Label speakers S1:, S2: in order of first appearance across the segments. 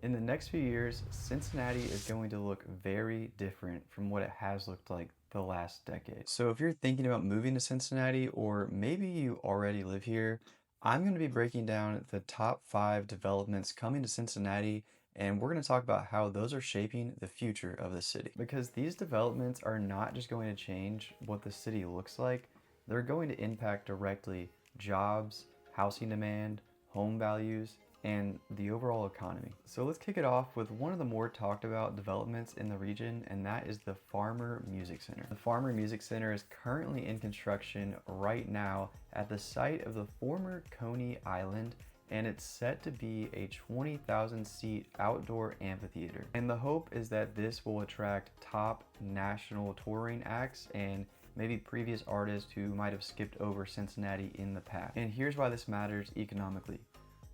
S1: In the next few years, Cincinnati is going to look very different from what it has looked like the last decade. So if you're thinking about moving to Cincinnati, or maybe you already live here, I'm going to be breaking down the top 5 developments coming to Cincinnati, and we're going to talk about how those are shaping the future of the city. Because these developments are not just going to change what the city looks like, they're going to impact directly jobs, housing demand, home values, and the overall economy. So let's kick it off with one of the more talked about developments in the region, and that is the Farmer Music Center. The Farmer Music Center is currently in construction right now at the site of the former Coney Island, and it's set to be a 20,000 seat outdoor amphitheater. And the hope is that this will attract top national touring acts and maybe previous artists who might have skipped over Cincinnati in the past. And here's why this matters economically.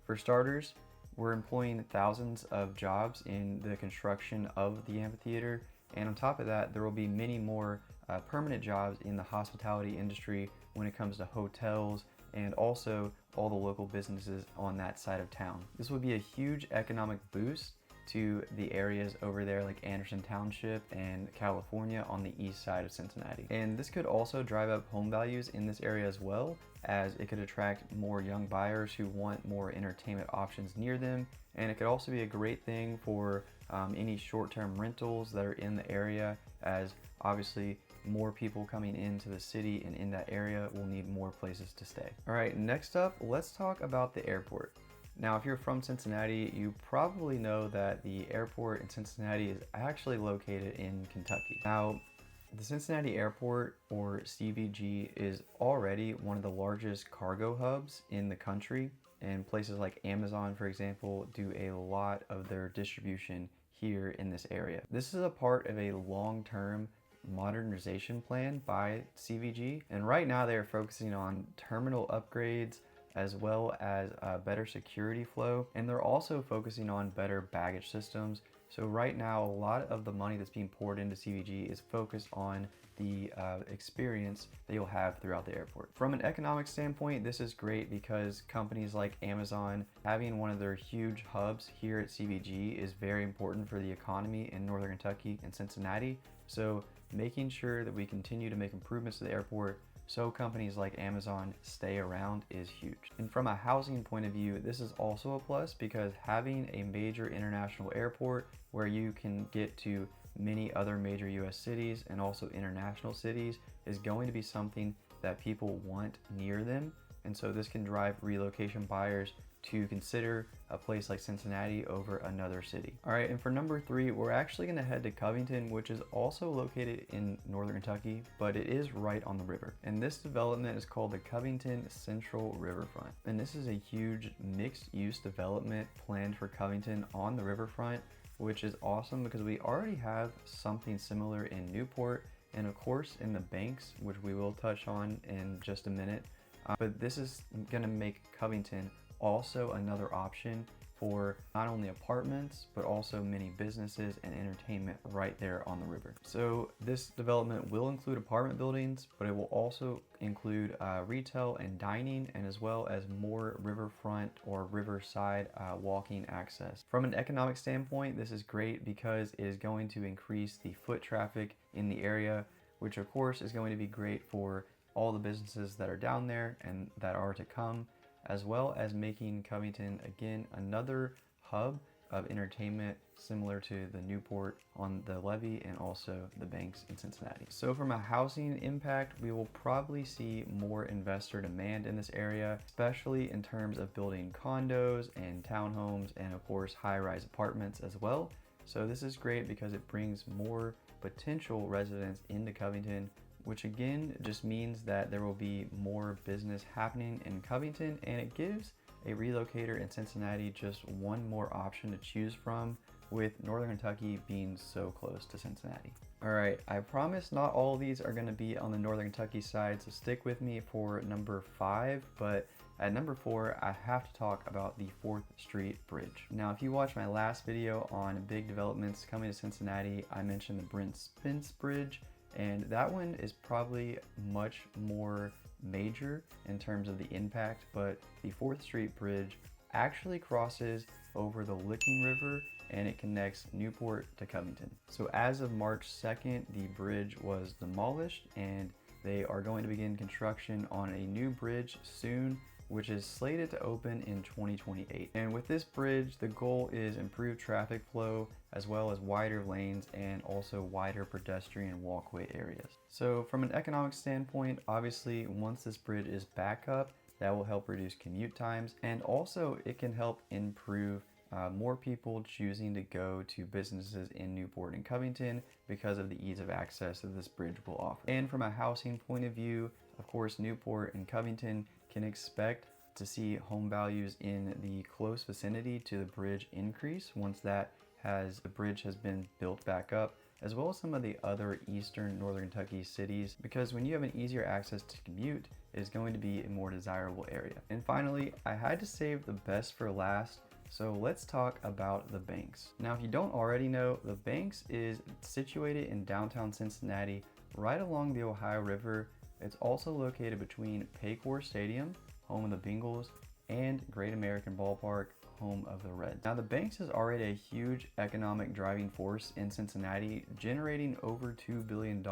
S1: For starters, we're employing thousands of jobs in the construction of the amphitheater, and on top of that, there will be many more permanent jobs in the hospitality industry when it comes to hotels and also all the local businesses on that side of town. This would be a huge economic boost to the areas over there like Anderson Township and California on the east side of Cincinnati. And this could also drive up home values in this area as well, as it could attract more young buyers who want more entertainment options near them. And it could also be a great thing for any short-term rentals that are in the area, as obviously more people coming into the city and in that area will need more places to stay. All right, next up, let's talk about the airport. Now, if you're from Cincinnati, you probably know that the airport in Cincinnati is actually located in Kentucky. Now, the Cincinnati Airport, or CVG, is already one of the largest cargo hubs in the country, and places like Amazon, for example, do a lot of their distribution here in this area. This is a part of a long-term modernization plan by CVG, and right now they are focusing on terminal upgrades as well as better security flow, and they're also focusing on better baggage systems. So right now, a lot of the money that's being poured into CVG is focused on the experience that you'll have throughout the airport. From an economic standpoint, this is great because companies like Amazon, having one of their huge hubs here at CVG is very important for the economy in Northern Kentucky and Cincinnati. So making sure that we continue to make improvements to the airport so companies like Amazon stay around is huge. And from a housing point of view, this is also a plus because having a major international airport where you can get to many other major US cities and also international cities is going to be something that people want near them. And so this can drive relocation buyers to consider a place like Cincinnati over another city. All right, and for number 3, we're actually gonna head to Covington, which is also located in Northern Kentucky, but it is right on the river. And this development is called the Covington Central Riverfront. And this is a huge mixed-use development planned for Covington on the riverfront, which is awesome because we already have something similar in Newport and of course in the Banks, which we will touch on in just a minute. But this is gonna make Covington also another option for not only apartments, but also many businesses and entertainment right there on the river. So this development will include apartment buildings, but it will also include retail and dining, and as well as more riverfront or riverside walking access. From an economic standpoint, this is great because it is going to increase the foot traffic in the area, which of course is going to be great for all the businesses that are down there and that are to come, as well as making Covington, again, another hub of entertainment similar to the Newport on the levee and also the Banks in Cincinnati. So from a housing impact, we will probably see more investor demand in this area, especially in terms of building condos and townhomes and of course high-rise apartments as well. So this is great because it brings more potential residents into Covington, which again just means that there will be more business happening in Covington, and it gives a relocator in Cincinnati just one more option to choose from, with Northern Kentucky being so close to Cincinnati. All right, I promise not all of these are gonna be on the Northern Kentucky side, so stick with me for number 5, but at number 4, I have to talk about the 4th Street Bridge. Now, if you watched my last video on big developments coming to Cincinnati, I mentioned the Brent Spence Bridge, and that one is probably much more major in terms of the impact, but the 4th Street Bridge actually crosses over the Licking River and it connects Newport to Covington. So as of March 2nd, the bridge was demolished and they are going to begin construction on a new bridge soon, which is slated to open in 2028. And with this bridge, the goal is improved traffic flow as well as wider lanes and also wider pedestrian walkway areas. So from an economic standpoint, obviously once this bridge is back up, that will help reduce commute times, and also it can help improve more people choosing to go to businesses in Newport and Covington because of the ease of access that this bridge will offer. And from a housing point of view, of course, Newport and Covington can expect to see home values in the close vicinity to the bridge increase once the bridge has been built back up, as well as some of the other eastern northern Kentucky cities, because when you have an easier access to commute, it is going to be a more desirable area. And finally, I had to save the best for last, so let's talk about the Banks. Now, if you don't already know, the Banks is situated in downtown Cincinnati, right along the Ohio River. It's also located between Paycor Stadium, home of the Bengals, and Great American Ballpark, home of the Reds. Now, the Banks is already a huge economic driving force in Cincinnati, generating over $2 billion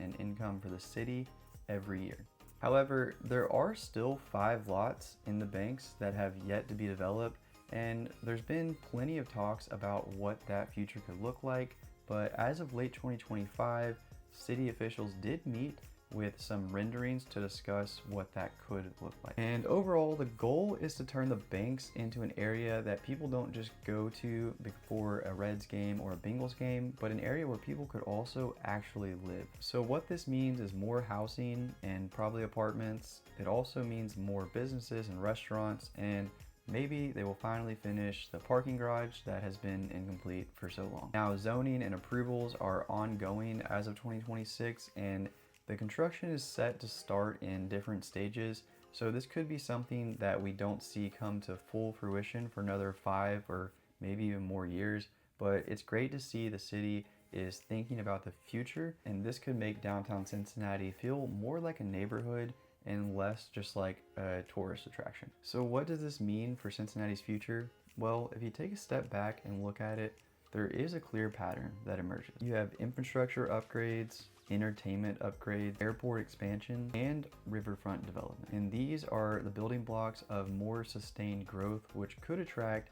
S1: in income for the city every year. However, there are still 5 lots in the Banks that have yet to be developed, and there's been plenty of talks about what that future could look like, but as of late 2025, city officials did meet with some renderings to discuss what that could look like. And overall, the goal is to turn the Banks into an area that people don't just go to before a Reds game or a Bengals game, but an area where people could also actually live. So what this means is more housing and probably apartments. It also means more businesses and restaurants, and maybe they will finally finish the parking garage that has been incomplete for so long. Now, zoning and approvals are ongoing as of 2026, and the construction is set to start in different stages, so this could be something that we don't see come to full fruition for another 5 or maybe even more years, but it's great to see the city is thinking about the future, and this could make downtown Cincinnati feel more like a neighborhood and less just like a tourist attraction. So what does this mean for Cincinnati's future? Well, if you take a step back and look at it, there is a clear pattern that emerges. You have infrastructure upgrades, entertainment upgrades, airport expansion, and riverfront development. And these are the building blocks of more sustained growth, which could attract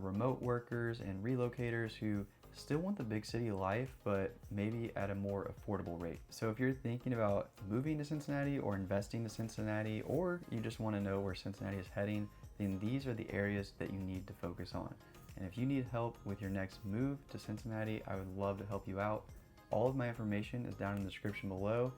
S1: remote workers and relocators who still want the big city life, but maybe at a more affordable rate. So if you're thinking about moving to Cincinnati or investing to Cincinnati, or you just want to know where Cincinnati is heading, then these are the areas that you need to focus on. And if you need help with your next move to Cincinnati, I would love to help you out. All of my information is down in the description below.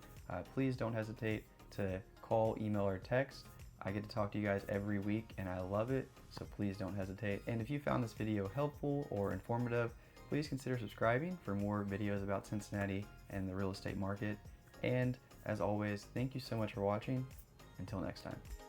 S1: Please don't hesitate to call, email, or text. I get to talk to you guys every week and I love it, so please don't hesitate. And if you found this video helpful or informative, please consider subscribing for more videos about Cincinnati and the real estate market. And as always, thank you so much for watching. Until next time.